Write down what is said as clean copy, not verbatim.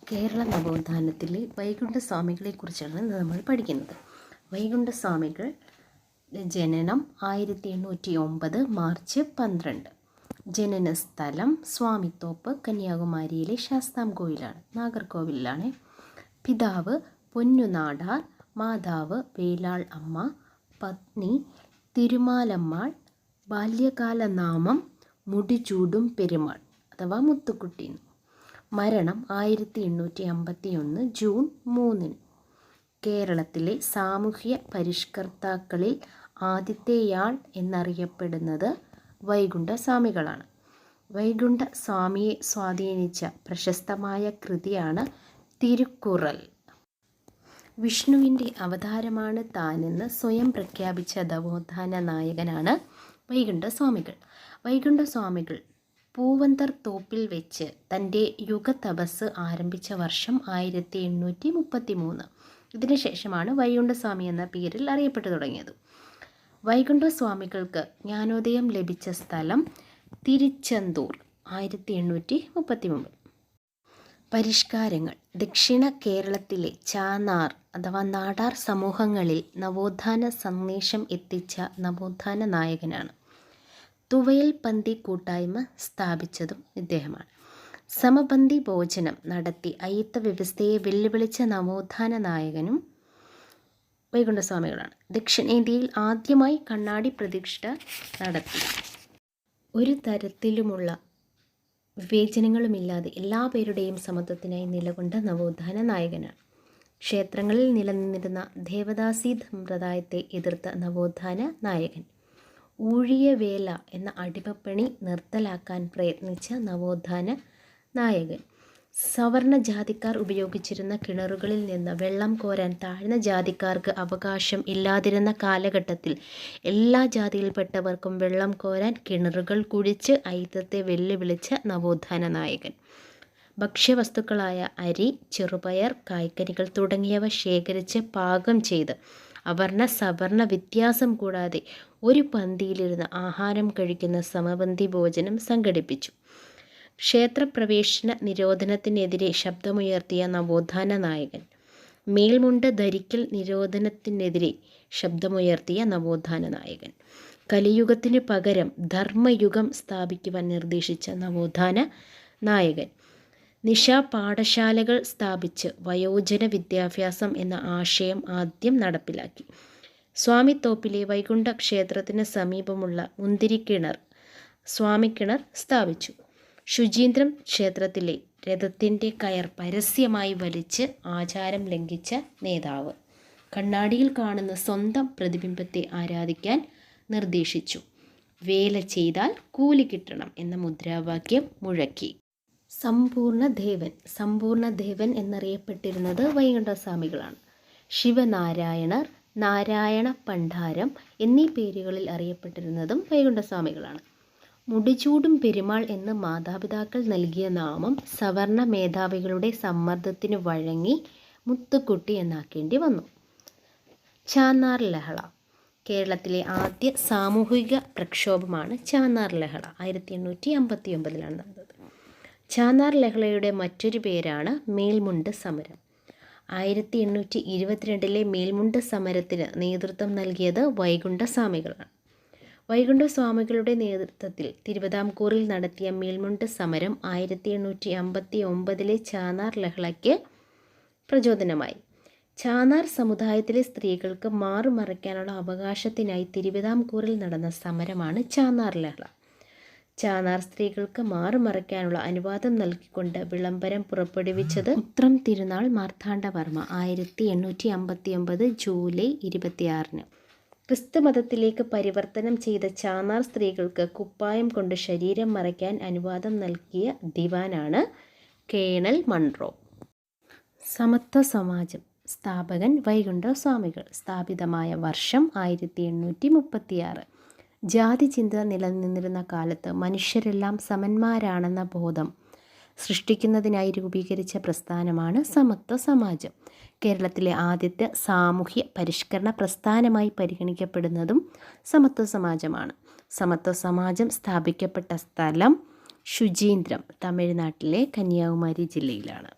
കേരള നവോത്ഥാനത്തിലെ വൈകുണ്ഠസ്വാമികളെക്കുറിച്ചാണ് ഇന്ന് നമ്മൾ പഠിക്കുന്നത്. വൈകുണ്ഠസ്വാമികൾ ജനനം 1809 മാർച്ച് 12. ജനന സ്ഥലം സ്വാമിത്തോപ്പ്, കന്യാകുമാരിയിലെ ശാസ്താംകോയിലാണ്, നാഗർകോവിലാണ്. പിതാവ് പൊന്നുനാടാർ, മാതാവ് വേലാൾ അമ്മ, പത്നി തിരുമാലമ്മാൾ. ബാല്യകാല നാമം മുടിചൂടും പെരുമാൾ അഥവാ മുത്തുക്കുട്ടി. മരണം 1851 ജൂൺ 3. കേരളത്തിലെ സാമൂഹ്യ പരിഷ്കർത്താക്കളിൽ ആദ്യത്തെയാൾ എന്നറിയപ്പെടുന്നത് വൈകുണ്ഠസ്വാമികളാണ്. വൈകുണ്ഠസ്വാമിയെ സ്വാധീനിച്ച പ്രശസ്തമായ കൃതിയാണ് തിരുക്കുറൽ. വിഷ്ണുവിൻ്റെ അവതാരമാണ് താനെന്ന് സ്വയം പ്രഖ്യാപിച്ച നവോത്ഥാന നായകനാണ് വൈകുണ്ഠസ്വാമികൾ. വൈകുണ്ഠസ്വാമികൾ പൂവന്തർ തോപ്പിൽ വെച്ച് തൻ്റെ യുഗതപസ് ആരംഭിച്ച വർഷം 1833. ഇതിനുശേഷമാണ് വൈകുണ്ഠസ്വാമി എന്ന പേരിൽ അറിയപ്പെട്ടു തുടങ്ങിയത്. വൈകുണ്ഠസ്വാമികൾക്ക് ജ്ഞാനോദയം ലഭിച്ച സ്ഥലം തിരുച്ചെന്തൂർ 1833. പരിഷ്കാരങ്ങൾ. ദക്ഷിണ കേരളത്തിലെ ചാന്നാർ അഥവാ നാടാർ സമൂഹങ്ങളിൽ നവോത്ഥാന സന്ദേശം എത്തിച്ച നവോത്ഥാന നായകനാണ്. തുവയൽ പന്തി കൂട്ടായ്മ സ്ഥാപിച്ചതും ഇദ്ദേഹമാണ്. സമപന്തി ഭോജനം നടത്തി അയിത്ത വ്യവസ്ഥയെ വെല്ലുവിളിച്ച നവോത്ഥാന നായകനും വൈകുണ്ഠസ്വാമികളാണ്. ദക്ഷിണേന്ത്യയിൽ ആദ്യമായി കണ്ണാടി പ്രതിഷ്ഠ നടത്തി. ഒരു തരത്തിലുമുള്ള വിവേചനങ്ങളുമില്ലാതെ എല്ലാ പേരുടെയും സമത്വത്തിനായി നിലകൊണ്ട നവോത്ഥാന നായകനാണ്. ക്ഷേത്രങ്ങളിൽ നിലനിന്നിരുന്ന ദേവദാസി സമ്പ്രദായത്തെ എതിർത്ത നവോത്ഥാന നായകൻ. ഊഴിയവേല എന്ന അടിമപ്പണി നിർത്തലാക്കാൻ പ്രയത്നിച്ച നവോത്ഥാന നായകൻ. സവർണ ജാതിക്കാർ ഉപയോഗിച്ചിരുന്ന കിണറുകളിൽ നിന്ന് വെള്ളം കോരാൻ താഴ്ന്ന ജാതിക്കാർക്ക് അവകാശം ഇല്ലാതിരുന്ന കാലഘട്ടത്തിൽ എല്ലാ ജാതിയിൽപ്പെട്ടവർക്കും വെള്ളം കോരാൻ കിണറുകൾ കുഴിച്ച് അയിത്തത്തെ വെല്ലുവിളിച്ച നവോത്ഥാന നായകൻ. ഭക്ഷ്യവസ്തുക്കളായ അരി, ചെറുപയർ, കായ്കനികൾ തുടങ്ങിയവ ശേഖരിച്ച് പാകം ചെയ്ത് അവർണ സവർണ വ്യത്യാസം കൂടാതെ ഒരു പന്തിയിലിരുന്ന് ആഹാരം കഴിക്കുന്ന സമപന്തി ഭോജനം സംഘടിപ്പിച്ചു. ക്ഷേത്രപ്രവേശന നിരോധനത്തിനെതിരെ ശബ്ദമുയർത്തിയ നവോത്ഥാന നായകൻ. മേൽമുണ്ട് ധരിക്കൽ നിരോധനത്തിനെതിരെ ശബ്ദമുയർത്തിയ നവോത്ഥാന നായകൻ. കലിയുഗത്തിന് പകരം ധർമ്മയുഗം സ്ഥാപിക്കുവാൻ നിർദ്ദേശിച്ച നവോത്ഥാന നായകൻ. നിശാ പാഠശാലകൾ സ്ഥാപിച്ച് വയോജന വിദ്യാഭ്യാസം എന്ന ആശയം ആദ്യം നടപ്പിലാക്കി. സ്വാമിത്തോപ്പിലെ വൈകുണ്ഠ ക്ഷേത്രത്തിന് സമീപമുള്ള മുന്തിരിക്കിണർ സ്വാമിക്കിണർ സ്ഥാപിച്ചു. ശുചീന്ദ്രം ക്ഷേത്രത്തിലെ രഥത്തിൻ്റെ കയർ പരസ്യമായി വലിച്ച് ആചാരം ലംഘിച്ച നേതാവ്. കണ്ണാടിയിൽ കാണുന്ന സ്വന്തം പ്രതിബിംബത്തെ ആരാധിക്കാൻ നിർദ്ദേശിച്ചു. വേല ചെയ്താൽ കൂലി കിട്ടണം എന്ന മുദ്രാവാക്യം മുഴക്കി. സമ്പൂർണ്ണദേവൻ എന്നറിയപ്പെട്ടിരുന്നത് വൈകുണ്ഠസ്വാമികളാണ്. ശിവനാരായണർ, നാരായണ പണ്ടാരം എന്നീ പേരുകളിൽ അറിയപ്പെട്ടിരുന്നതും വൈകുണ്ഠസ്വാമികളാണ്. മുടിചൂടും പെരുമാൾ എന്ന് മാതാപിതാക്കൾ നൽകിയ നാമം സവർണ മേധാവികളുടെ സമ്മർദ്ദത്തിന് വഴങ്ങി മുത്തുക്കുട്ടി എന്നാക്കേണ്ടി വന്നു. ചാന്നാർ ലഹള. കേരളത്തിലെ ആദ്യ സാമൂഹിക പ്രക്ഷോഭമാണ് ചാന്നാർ ലഹള. 1859 നടന്നത്. ചാന്നാർ ലഹളയുടെ മറ്റൊരു പേരാണ് മേൽമുണ്ട് സമരം. 1822 മേൽമുണ്ട് സമരത്തിന് നേതൃത്വം നൽകിയത് വൈകുണ്ഠസ്വാമികളാണ്. വൈകുണ്ഠസ്വാമികളുടെ നേതൃത്വത്തിൽ തിരുവിതാംകൂറിൽ നടത്തിയ മേൽമുണ്ട് സമരം 1859 ചാന്നാർ ലഹളയ്ക്ക് പ്രചോദനമായി. ചാന്നാർ സമുദായത്തിലെ സ്ത്രീകൾക്ക് മാറുമറയ്ക്കാനുള്ള അവകാശത്തിനായി തിരുവിതാംകൂറിൽ നടന്ന സമരമാണ് ചാന്നാർ ലഹള. ചാന്നാർ സ്ത്രീകൾക്ക് മാറുമറയ്ക്കാനുള്ള അനുവാദം നൽകിക്കൊണ്ട് വിളംബരം പുറപ്പെടുവിച്ചത് ഉത്രം തിരുനാൾ മാർത്താണ്ഡവർമ്മ 1859 ജൂലൈ 26. ക്രിസ്തുമതത്തിലേക്ക് പരിവർത്തനം ചെയ്ത ചാന്നാർ സ്ത്രീകൾക്ക് കുപ്പായം കൊണ്ട് ശരീരം മറയ്ക്കാൻ അനുവാദം നൽകിയ ദിവാനാണ് കേണൽ മൺറോ. സമത്വ സമാജം. സ്ഥാപകൻ വൈകുണ്ഠസ്വാമികൾ. സ്ഥാപിതമായ വർഷം 1836. ജാതി ചിന്ത നിലനിന്നിരുന്ന കാലത്ത് മനുഷ്യരെല്ലാം സമന്മാരാണെന്ന ബോധം സൃഷ്ടിക്കുന്നതിനായി രൂപീകരിച്ച പ്രസ്ഥാനമാണ് സമത്വ സമാജം. കേരളത്തിലെ ആദ്യത്തെ സാമൂഹ്യ പരിഷ്കരണ പ്രസ്ഥാനമായി പരിഗണിക്കപ്പെടുന്നതും സമത്വ സമാജമാണ്. സമത്വ സമാജം സ്ഥാപിക്കപ്പെട്ട സ്ഥലം ശുചീന്ദ്രം, തമിഴ്നാട്ടിലെ കന്യാകുമാരി ജില്ലയിലാണ്.